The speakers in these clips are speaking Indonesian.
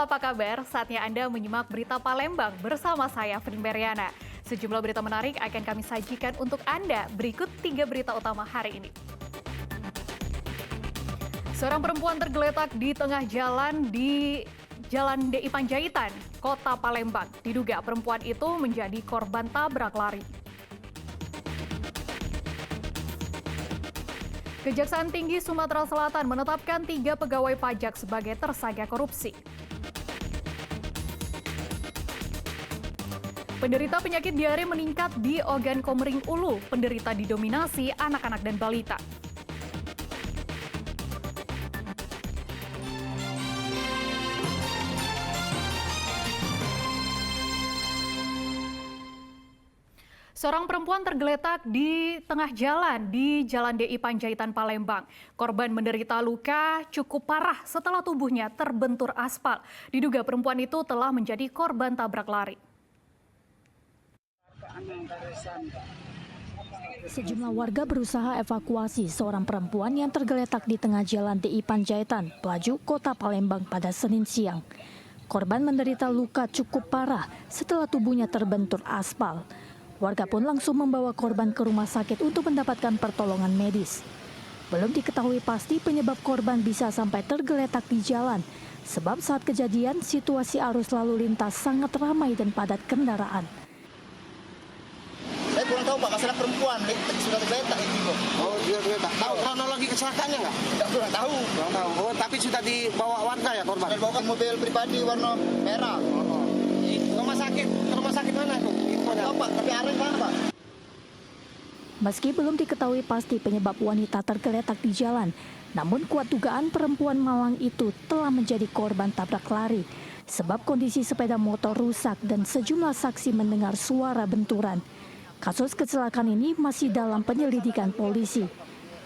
apa kabar? Saatnya Anda menyimak berita Palembang bersama saya, Frin Beriana. Sejumlah berita menarik akan kami sajikan untuk Anda. Berikut 3 berita utama hari ini. Seorang perempuan tergeletak di tengah jalan di Jalan DI Panjaitan, Kota Palembang. Diduga perempuan itu menjadi korban tabrak lari. Kejaksaan Tinggi Sumatera Selatan menetapkan 3 pegawai pajak sebagai tersangka korupsi. Penderita penyakit diare meningkat di Ogan Komering Ulu. Penderita didominasi anak-anak dan balita. Seorang perempuan tergeletak di tengah jalan di Jalan DI Panjaitan, Palembang. Korban menderita luka cukup parah setelah tubuhnya terbentur aspal. Diduga perempuan itu telah menjadi korban tabrak lari. Sejumlah warga berusaha evakuasi seorang perempuan yang tergeletak di tengah Jalan DI Panjaitan, Pelaju, Kota Palembang pada Senin siang. Korban menderita luka cukup parah setelah tubuhnya terbentur aspal. Warga pun langsung membawa korban ke rumah sakit untuk mendapatkan pertolongan medis. Belum diketahui pasti penyebab korban bisa sampai tergeletak di jalan, sebab saat kejadian situasi arus lalu lintas sangat ramai dan padat kendaraan. Saya kurang tahu Pak, masalah perempuan sudah tergeletak itu. Oh, dia tergeletak. Tahu kronologi kecelakaannya nggak? Kurang tahu. Kurang tahu. Oh, tapi sudah dibawa warga ya korban? Sudah dibawa mobil pribadi warna merah. Rumah sakit mana tuh? Tahu Pak, tapi arah mana Pak? Meski belum diketahui pasti penyebab wanita tergeletak di jalan, namun kuat dugaan perempuan malang itu telah menjadi korban tabrak lari. Sebab kondisi sepeda motor rusak dan sejumlah saksi mendengar suara benturan. Kasus kecelakaan ini masih dalam penyelidikan polisi.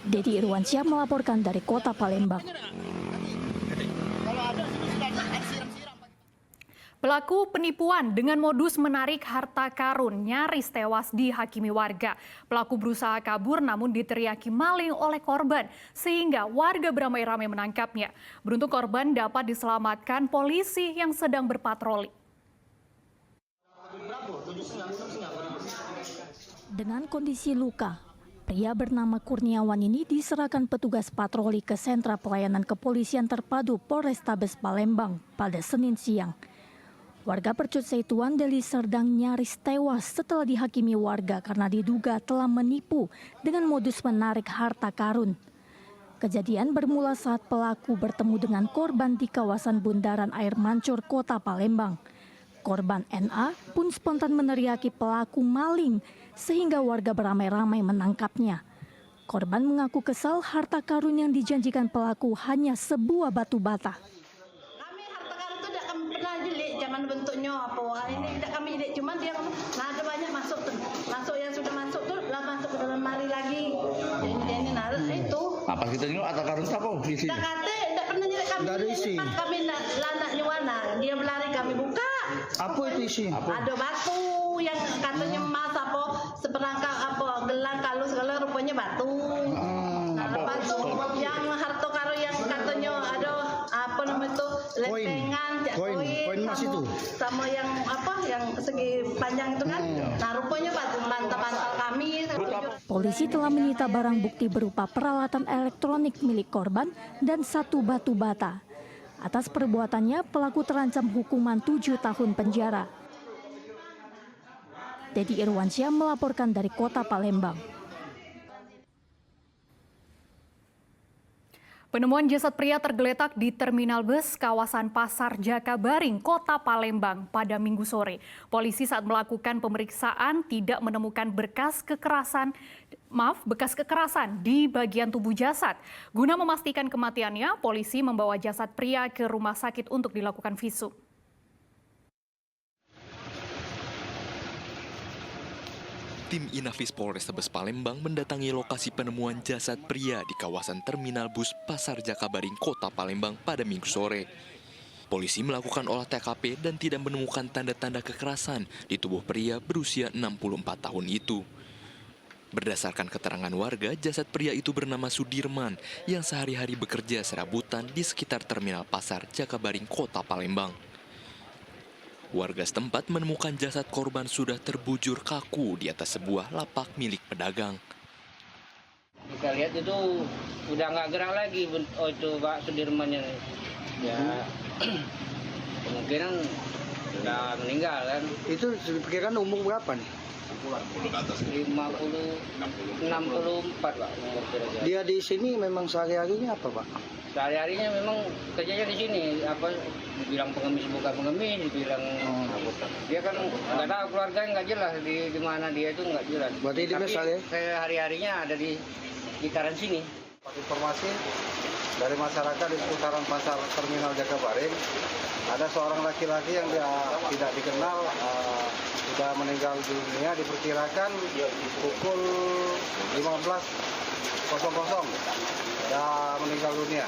Dedi Irwansyah melaporkan dari Kota Palembang. Pelaku penipuan dengan modus menarik harta karun nyaris tewas dihakimi warga. Pelaku berusaha kabur namun diteriaki maling oleh korban sehingga warga beramai-ramai menangkapnya. Beruntung korban dapat diselamatkan polisi yang sedang berpatroli. Dengan kondisi luka, pria bernama Kurniawan ini diserahkan petugas patroli ke Sentra Pelayanan Kepolisian Terpadu Polrestabes Palembang pada Senin siang. Warga Percut Seituan Deli Serdang nyaris tewas setelah dihakimi warga karena diduga telah menipu dengan modus menarik harta karun. Kejadian bermula saat pelaku bertemu dengan korban di kawasan Bundaran Air Mancur, Kota Palembang. Korban NA pun spontan meneriaki pelaku maling sehingga warga beramai-ramai menangkapnya. Korban mengaku kesal harta karun yang dijanjikan pelaku hanya sebuah batu bata. Zaman bentuknya apa ini tidak kami lihat, cuma dia nah ada banyak masuk yang sudah masuk tuh lah masuk ke dalam mari lagi ini naruh itu apa kita ini harta karun apa isi tak kata tidak pernah nyerah kami lanak nyuana dia berlari kami buka apa itu isi? Ada batu yang katanya emas apa seperangkat apa gelang kalung segala rupanya batu. Batu yang harta karun yang katanya ada apa namanya itu letengan koin emas itu sama yang apa yang segi panjang itu kan. Nah rupanya batu bantal kami. Polisi telah menyita barang bukti berupa peralatan elektronik milik korban dan 1 batu bata. Atas perbuatannya pelaku terancam hukuman 7 tahun penjara. Dedi Irwansyah melaporkan dari Kota Palembang. Penemuan jasad pria tergeletak di terminal bus kawasan Pasar Jakabaring, Kota Palembang pada Minggu sore. Polisi saat melakukan pemeriksaan tidak menemukan bekas kekerasan di bagian tubuh jasad. Guna memastikan kematiannya, polisi membawa jasad pria ke rumah sakit untuk dilakukan visum. Tim Inafis Polrestabes Palembang mendatangi lokasi penemuan jasad pria di kawasan terminal bus Pasar Jakabaring, Kota Palembang pada Minggu sore. Polisi melakukan olah TKP dan tidak menemukan tanda-tanda kekerasan di tubuh pria berusia 64 tahun itu. Berdasarkan keterangan warga, jasad pria itu bernama Sudirman yang sehari-hari bekerja serabutan di sekitar terminal pasar Jakabaring, Kota Palembang. Warga setempat menemukan jasad korban sudah terbujur kaku di atas sebuah lapak milik pedagang. Kita lihat itu udah nggak gerak lagi, oh itu Pak Sudirman yang ya kemungkinan sudah meninggal kan. Itu diperkirakan umur berapa nih? 50, 64 Pak. Dia di sini memang sehari-harinya apa Pak? Sehari-harinya memang kerjanya di sini, apa dibilang pengemis bukan pengemis, dibilang dia kan nggak tahu keluarganya nggak jelas di mana dia itu nggak jelas. Berarti dia tapi sehari-harinya ada di sekitaran sini. Informasi dari masyarakat di seputaran pasar terminal Jakabaring, ada seorang laki-laki yang dia tidak dikenal sudah meninggal dunia, diperkirakan pukul 15.00 dia meninggal dunia.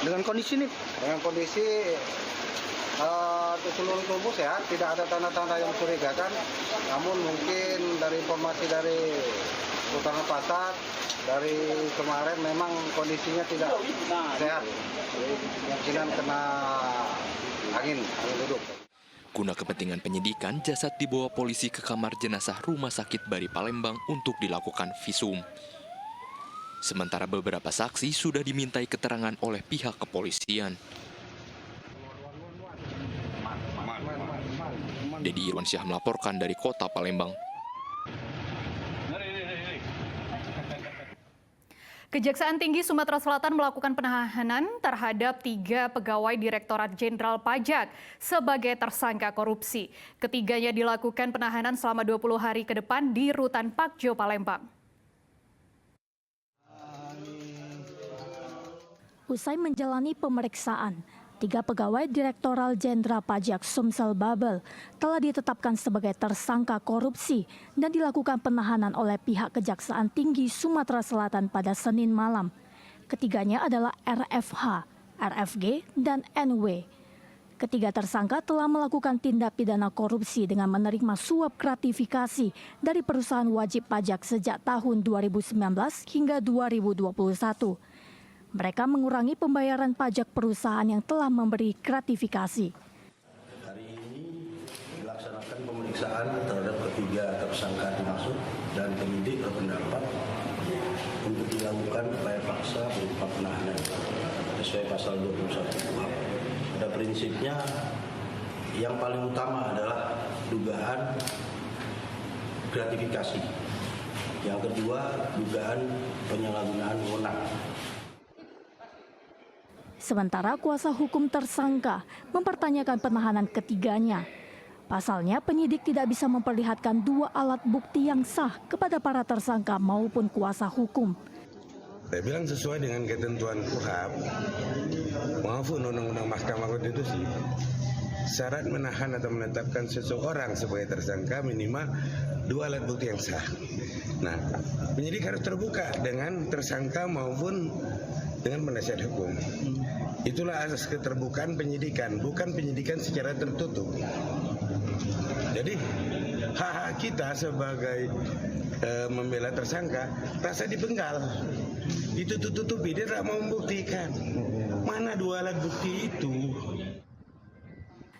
Dengan kondisi ini? Dengan kondisi seluruh tubuh sehat, tidak ada tanda-tanda yang mencurigakan, namun mungkin dari informasi dari putaran pasar dari kemarin memang kondisinya tidak sehat, jadi kemungkinan kena angin duduk. Guna kepentingan penyidikan, jasad dibawa polisi ke kamar jenazah Rumah Sakit Bari Palembang untuk dilakukan visum. Sementara beberapa saksi sudah dimintai keterangan oleh pihak kepolisian. Dedi Irwansyah melaporkan dari Kota Palembang. Kejaksaan Tinggi Sumatera Selatan melakukan penahanan terhadap 3 pegawai Direktorat Jenderal Pajak sebagai tersangka korupsi. Ketiganya dilakukan penahanan selama 20 hari ke depan di Rutan Pakjo, Palembang. Usai menjalani pemeriksaan, 3 pegawai Direktorat Jenderal Pajak Sumsel Babel telah ditetapkan sebagai tersangka korupsi dan dilakukan penahanan oleh pihak Kejaksaan Tinggi Sumatera Selatan pada Senin malam. Ketiganya adalah RFH, RFG, dan NW. Ketiga tersangka telah melakukan tindak pidana korupsi dengan menerima suap gratifikasi dari perusahaan wajib pajak sejak tahun 2019 hingga 2021. Mereka mengurangi pembayaran pajak perusahaan yang telah memberi gratifikasi. Hari ini dilaksanakan pemeriksaan terhadap ketiga tersangka dimaksud dan penyidik berpendapat untuk dilakukan upaya paksa berupa penahanan sesuai pasal 21 KUHP. Pada prinsipnya yang paling utama adalah dugaan gratifikasi. Yang kedua, dugaan penyalahgunaan wewenang. Sementara kuasa hukum tersangka mempertanyakan penahanan ketiganya. Pasalnya, penyidik tidak bisa memperlihatkan 2 alat bukti yang sah kepada para tersangka maupun kuasa hukum. Saya bilang sesuai dengan ketentuan KUHP maupun Undang-Undang Mahkamah Konstitusi, syarat menahan atau menetapkan seseorang sebagai tersangka minimal 2 alat bukti yang sah. Nah, penyidik harus terbuka dengan tersangka maupun dengan penasihat hukum. Itulah asas keterbukaan penyidikan, bukan penyidikan secara tertutup. Jadi hak kita sebagai membela tersangka rasa dipenggal, ditutup-tutupi, dia tidak mau membuktikan. Mana 2 alat bukti itu?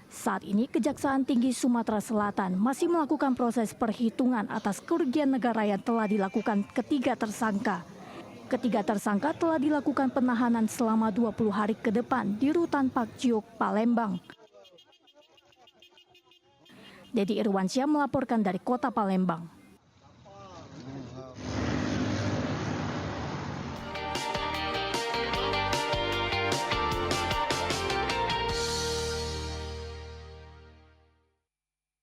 Saat ini Kejaksaan Tinggi Sumatera Selatan masih melakukan proses perhitungan atas kerugian negara yang telah dilakukan ketiga tersangka. Ketiga tersangka telah dilakukan penahanan selama 20 hari ke depan di Rutan Pakjo, Palembang. Dedi Irwansyah melaporkan dari Kota Palembang.